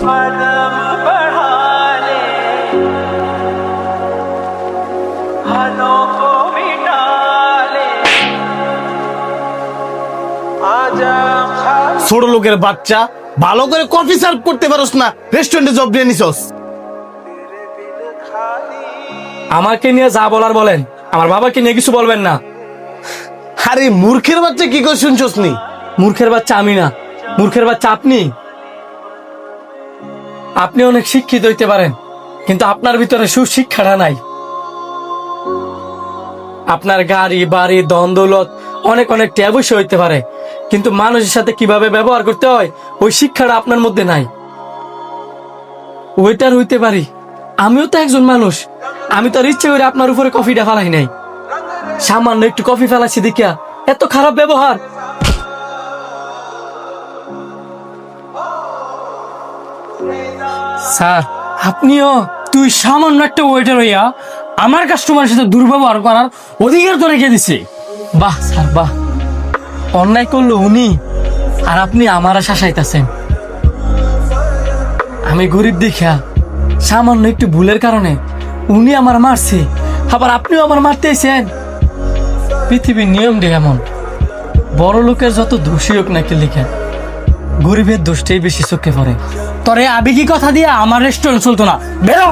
कदम बढ़ा ले, हलों को मिटा ले, आजा खाली ছোট লোকের বাচ্চা, ভালো করে কফি সার্ভ করতে পারোস না, রেস্টুরেন্টে জব নিয়ে নিছস। আমাকে নিয়ে যা বলার বলেন, আমার বাবাকে নিয়ে কিছু বলবেন না। আরে মূর্খের বাচ্চা কি করে শুনছস নি? মূর্খের বাচ্চা আমি না, মূর্খের বাচ্চা আপনি। আপনি অনেক শিক্ষিত হইতে পারেন, কিন্তু আপনার ভিতরে সুশিক্ষাটা নাই। আপনার গাড়ি বাড়ি ধন দৌলত অনেক অনেক অবশ্য হইতে পারে, কিন্তু মানুষের সাথে কিভাবে ব্যবহার করতে হয় ওই শিক্ষাটা আপনার মধ্যে নাই। ওইটার হইতে পারি, আমিও তো একজন মানুষ। আমি তো আর ইচ্ছে করে আপনার উপরে কফিটা ফেলাই নাই, সামান্য একটু কফি ফেলাচ্ছি দেখিয়া এত খারাপ ব্যবহার। স্যার, আপনিও তুই সামান্য একটা ওয়েটার হইয়া আমার কাস্টমারের সাথে দুর্ব্যবহার করার অধিকার তো রেখে দিছে। বাহ স্যার বাহ, অন্যায় করলো উনি আর আপনি আমার শাসাইতেছেন। আমি গরিব দেখা সামান্য একটু ভুলের কারণে উনি আমার মারছে, আবার আপনিও আমার মারতেছেন। পৃথিবীর নিয়ম রে এমন, বড় লোকের যত দোষী হোক নাকি লিখে, গরিবের দোষটাই বেশি চোখে পড়ে। তোরে আবেগী কথা দিয়ে আমার রেস্টুরেন্ট চলতো না, বেরো।